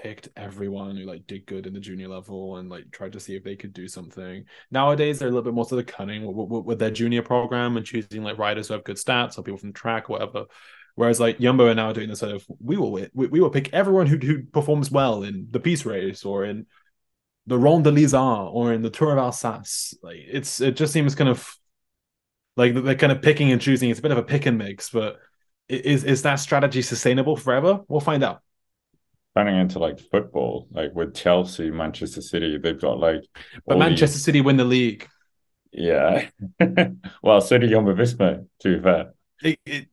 picked everyone who like did good in the junior level and like tried to see if they could do something. Nowadays, they're a little bit more sort of cunning with their junior program and choosing like riders who have good stats or people from the track or whatever. Whereas like Jumbo are now doing this sort of we will pick everyone who performs well in the Peace Race or in the Ronde de l'Isère or in the Tour of Alsace. Like it just seems kind of like they're kind of picking and choosing. It's a bit of a pick and mix, but is that strategy sustainable forever? We'll find out. Turning into like football, like with Chelsea, Manchester City, they've got like. But Manchester City win the league. Yeah. Well, so did Jumbo Visma, to be fair.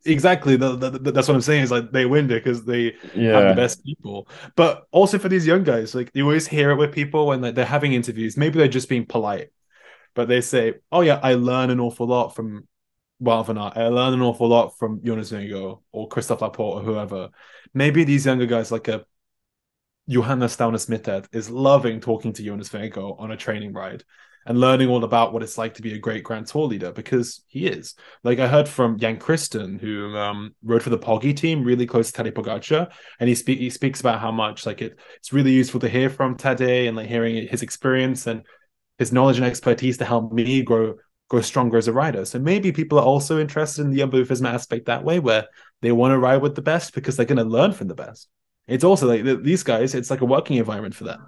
Exactly. That's what I'm saying is like they win because they have the best people. But also for these young guys, like you always hear it with people when like they're having interviews. Maybe they're just being polite, but they say, "Oh yeah, I learn an awful lot from Wout van Aert. I learn an awful lot from Jonas Vingegaard or Christophe Laporte or whoever." Maybe these younger guys like a Johannes Staune-Smithed is loving talking to Jonas Vingegaard on a training ride and learning all about what it's like to be a great Grand Tour leader because he is. Like I heard from Jan Kristen, who rode for the Poggi team really close to Tadej Pogacar, and he speaks about how much like it's really useful to hear from Tadej and like hearing his experience and his knowledge and expertise to help me grow stronger as a rider. So maybe people are also interested in the Jumbo Visma aspect that way, where they want to ride with the best because they're going to learn from the best. It's also like these guys, it's like a working environment for them.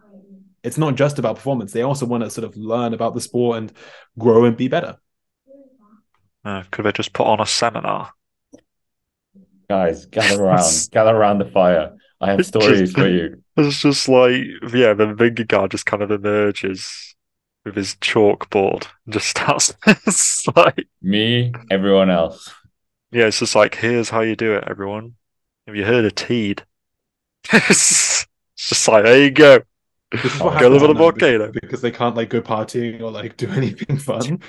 It's not just about performance. They also want to sort of learn about the sport and grow and be better. Could they just put on a seminar? Guys, gather around the fire. I have stories for you. It's just like, yeah, then Vingegaard just kind of emerges with his chalkboard and just starts. It's like me, everyone else. Yeah, it's just like, here's how you do it, everyone. Have you heard of Teed? It's just like, there you go. This is what go live on a volcano because they can't like go partying or like do anything fun.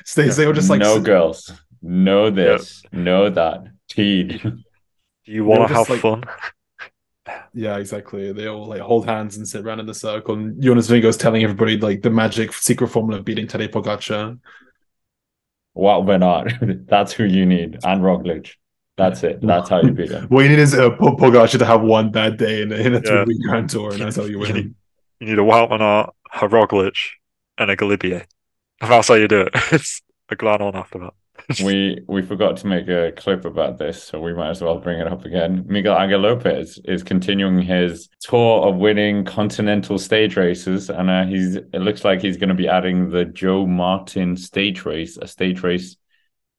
So they all just like no girls, no this, no that. Teed. Do you want to have fun? Yeah, exactly. They all like hold hands and sit around in the circle. And Jonas Vingegaard's telling everybody like the magic secret formula of beating Tadej Pogacar. Wout van Aert. That's who you need, and Roglic. That's it. That's how you beat him. What you need is Pogacar to have one bad day in a 3-week Grand Tour, and that's how you win. You need a Wout van Aert, a Roglic, and a Galibier. That's how you do it. It's a glad on after that. We forgot to make a clip about this, so we might as well bring it up again. Miguel Angel Lopez is continuing his tour of winning continental stage races, and it looks like he's going to be adding the Joe Martin stage race, a stage race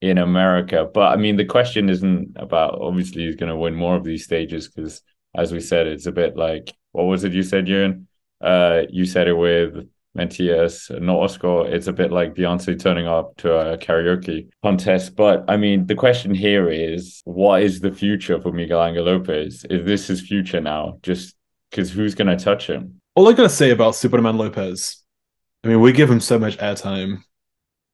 in America. But I mean, the question isn't about obviously he's going to win more of these stages because, as we said, it's a bit like what was it you said, Ewan? You said it with Mentias, not Oscar. It's a bit like Beyonce turning up to a karaoke contest. But I mean, the question here is, what is the future for Miguel Angel Lopez? Is this his future now? Just because who's going to touch him? All I got to say about Superman Lopez, I mean, we give him so much airtime.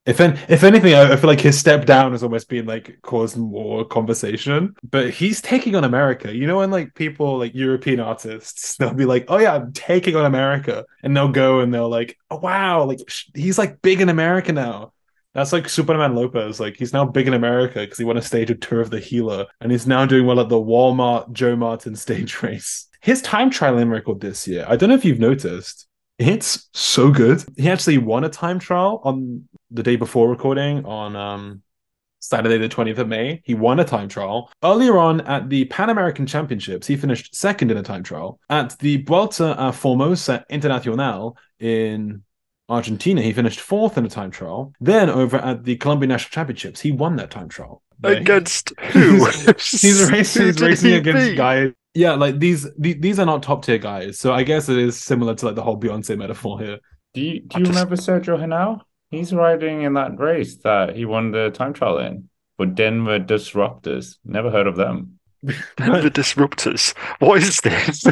If anything, I feel like his step down has almost been like caused more conversation. But he's taking on America. You know, when like people like European artists, they'll be like, "Oh yeah, I'm taking on America," and they'll go and they'll like, "Oh wow, like he's like big in America now." That's like Superman Lopez. Like he's now big in America because he won a stage of Tour of the Healer, and he's now doing well at the Walmart Joe Martin stage race. His time trialing record this year, I don't know if you've noticed. It's so good. He actually won a time trial on the day before recording on Saturday the 20th of May. He won a time trial. Earlier on at the Pan American Championships, he finished second in a time trial. At the Vuelta a Formosa Internacional in Argentina, he finished fourth in the time trial. Then over at the Colombian National Championships, he won that time trial. Against who? He's Who did racing he against beat? guys. Yeah, like these are not top tier guys. So I guess it is similar to like the whole Beyonce metaphor here. Do you remember Sergio Henao? He's riding in that race that he won the time trial in for Denver Disruptors. Never heard of them. The Disruptors. What is this?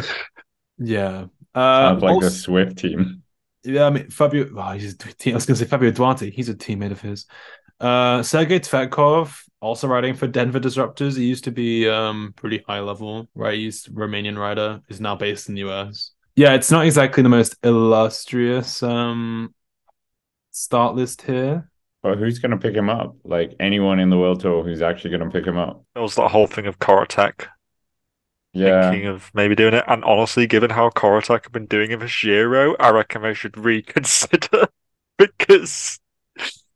Yeah. Sounds like the Also, Swift team. yeah, I mean Fabio. Oh, he's a team, I was gonna say Fabio Duarte. He's a teammate of his. Sergey Tvetkov, also riding for Denver Disruptors. He used to be pretty high level, right? He's a Romanian rider. Is now based in the US. Yeah, it's not exactly the most illustrious start list here. But who's going to pick him up? Like anyone in the World Tour who's actually going to pick him up? It was that whole thing of Korotek Yeah. thinking of maybe doing it. And honestly, given how Korotek have been doing in the Giro, I reckon they should reconsider because,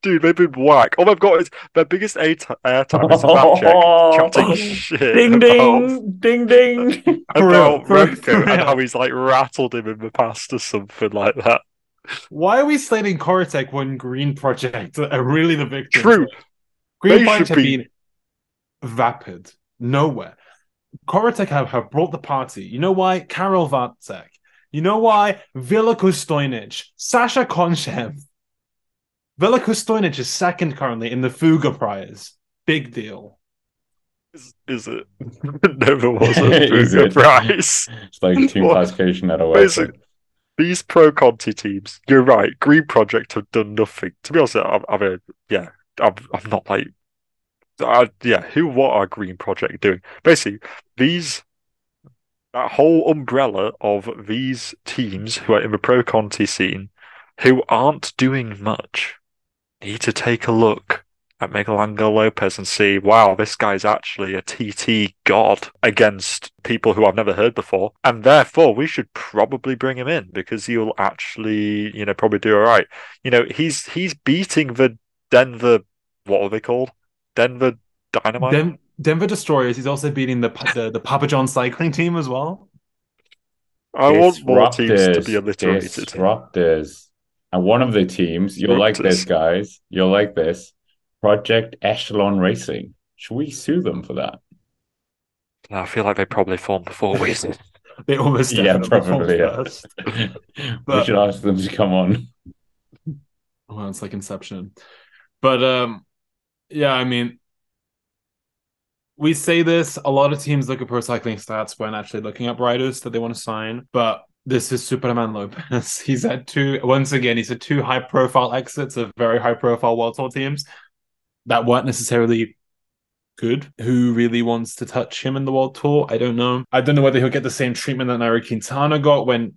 dude, they've been whack. All they've got is their biggest airtime is Vacek chatting shit Ding ding, ding ding. about For real, Remco and how he's like rattled him in the past or something like that. Why are we slating Korotek when Green Project are really the victims? True. Green They Project should have be- been vapid. Nowhere. Korotek have brought the party. You know why? Karel Vacek. You know why? Veliko Stojnic. Sasha Konchev. Veliko Stojnic is second currently in the Fuga Prize. Big deal. Is it? Never was a Is Fuga it? prize. It's like team What? classification at a Basically, website. these pro Conti teams, you're right. Green Project have done nothing. To be honest, I'm not like, what are Green Project doing? Basically, that whole umbrella of these teams who are in the pro Conti scene, who aren't doing much, need to take a look at Miguel Angel Lopez and see, wow, this guy's actually a TT god against people who I've never heard before. And therefore, we should probably bring him in because he'll actually, probably do all right. He's beating the Denver, what are they called? Denver Dynamite? Denver Destroyers. He's also beating the Papa John cycling team as well. I want more teams to be alliterated. Disruptors. And one of the teams, you'll like this, Disruptors. guys. You'll like this. Project Echelon Racing. Should we sue them for that? I feel like they probably formed before we did. They almost Yeah, definitely probably. fall Yeah. first. We But should ask them to come on. well, it's like Inception. But yeah, I mean, we say this. A lot of teams look at pro cycling stats when actually looking up riders that they want to sign. But this is Superman Lopez. He's had two high profile exits of very high profile World Tour teams that weren't necessarily good. Who really wants to touch him in the World Tour? I don't know. I don't know whether he'll get the same treatment that Nairo Quintana got when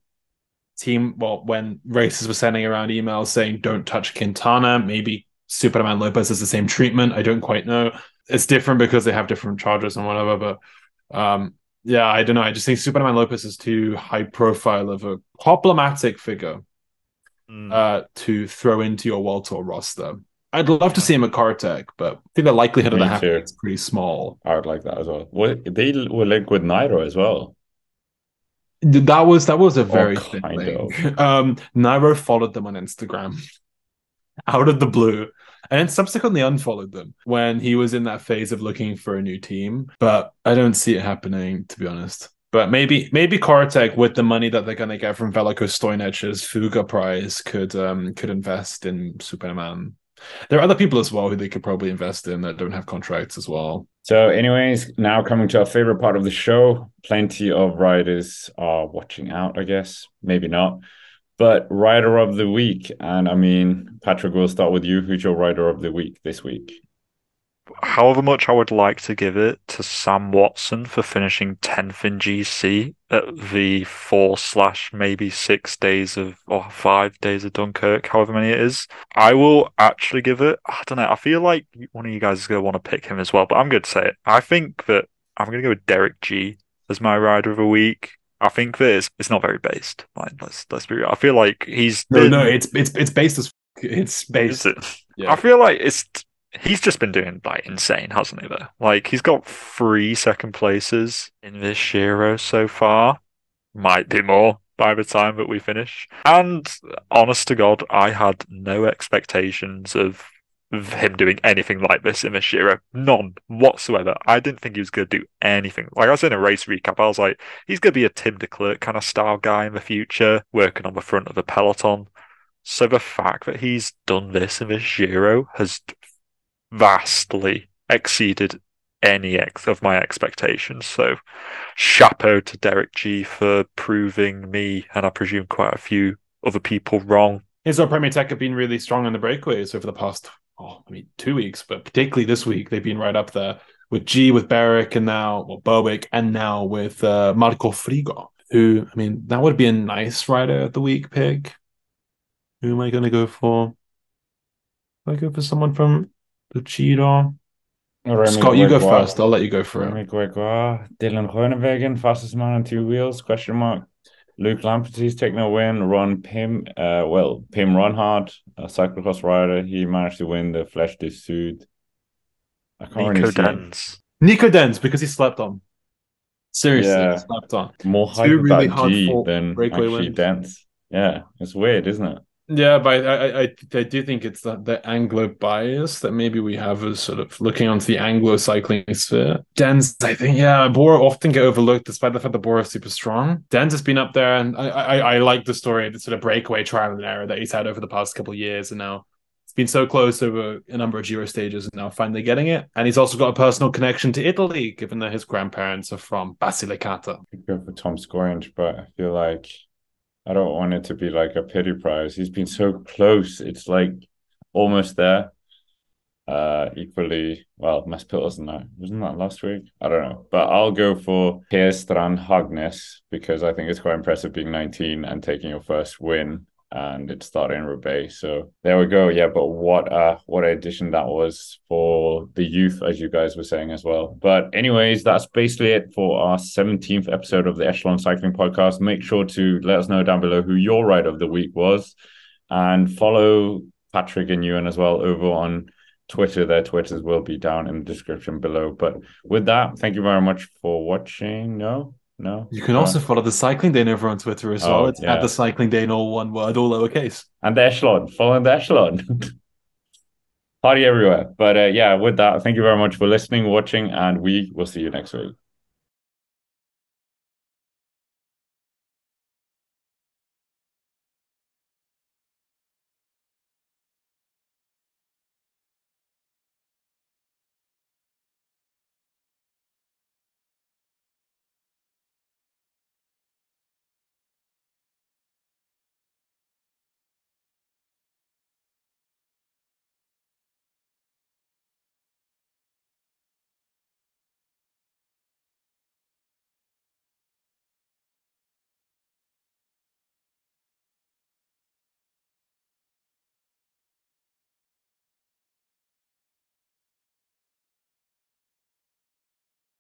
races were sending around emails saying don't touch Quintana. Maybe Superman Lopez has the same treatment. I don't quite know. It's different because they have different charges and whatever. But yeah, I don't know. I just think Superman Lopez is too high profile of a problematic figure to throw into your World Tour roster. I'd love to see him at Kartek, but I think the likelihood of Me that happening too. is pretty small. I would like that as well. They were linked with Nairo as well. That was a very thin kind link. of. Nairo followed them on Instagram out of the blue, and then subsequently unfollowed them when he was in that phase of looking for a new team. But I don't see it happening, to be honest. But maybe Korotek, with the money that they're going to get from Veliko Stojnic's Fuga prize, could invest in Superman. There are other people as well who they could probably invest in that don't have contracts as well. So, anyways, now coming to our favorite part of the show. Plenty of riders are watching out, I guess. Maybe not. But rider of the week. And I mean, Patrick, we'll start with you. Who's your rider of the week this week? However much I would like to give it to Sam Watson for finishing 10th in GC at the 4/maybe 6 days or 5 days of Dunkirk, however many it is, I will actually give it, I don't know, I feel like one of you guys is going to want to pick him as well, but I'm going to say it. I think that I'm going to go with Derek G as my rider of the week. I think that it's not very based. Like, let's be real. I feel like he's it's based as it's based. Is it? Yeah. I feel like he's just been doing like insane, hasn't he? Though, like he's got 3 second places in this Giro so far. Might be more, by the time that we finish. And honest to God, I had no expectations of him doing anything like this in the Giro. None whatsoever. I didn't think he was going to do anything. Like I was in a race recap, I was like, he's going to be a Tim de Klerk kind of style guy in the future, working on the front of the peloton. So the fact that he's done this in the Giro has vastly exceeded any of my expectations. So chapeau to Derek G for proving me, and I presume quite a few other people, wrong. Israel Premier Tech have been really strong on the breakaways over the past, 2 weeks, but particularly this week, they've been right up there with G, with Berwick, and now, Berwick, and now with Marco Frigo, who, that would be a nice rider of the week pick. Who am I going to go for? I go for someone from the Giro. Scott, you go first. I'll let you go for Romain Gregoire, Dylan Groenewegen, fastest man on 2 wheels, question mark. Luke Lamperty's taking a win. Ron Pim, Pim Ronhard, a cyclocross rider, he managed to win the Flèche du Sud. I can't really see. Nico Denz, because he slept on. Seriously, he slept on. More hype about G than actually Denz. Yeah, it's weird, isn't it? Yeah, but I do think it's the Anglo bias that maybe we have as sort of looking onto the Anglo cycling sphere. Denz, I think, Bora often get overlooked despite the fact that Bora is super strong. Denz has been up there, and I like the story of the sort of breakaway trial and error that he's had over the past couple of years, and now it's been so close over a number of Giro stages, and now finally getting it. And he's also got a personal connection to Italy, given that his grandparents are from Basilicata. I could go for Tom Scoringe, but I feel like I don't want it to be like a pity prize. He's been so close. It's like almost there. Equally, well, Mass Pilsen, wasn't that last week? I don't know. But I'll go for Per Strand Hagenes because I think it's quite impressive being 19 and taking your first win. And it started in Roubaix. So there we go. Yeah, but what addition that was for the youth, as you guys were saying as well. But anyways, that's basically it for our 17th episode of the Echelon Cycling Podcast. Make sure to let us know down below who your rider of the week was. And follow Patrick and Ewan as well over on Twitter. Their Twitters will be down in the description below. But with that, thank you very much for watching. No. You can also follow the Cycling Dane over on Twitter as well. It's at the Cycling Dane, all one word, all lowercase. And the Echelon, following the Echelon. Party everywhere. But with that, thank you very much for listening, watching, and we will see you next week.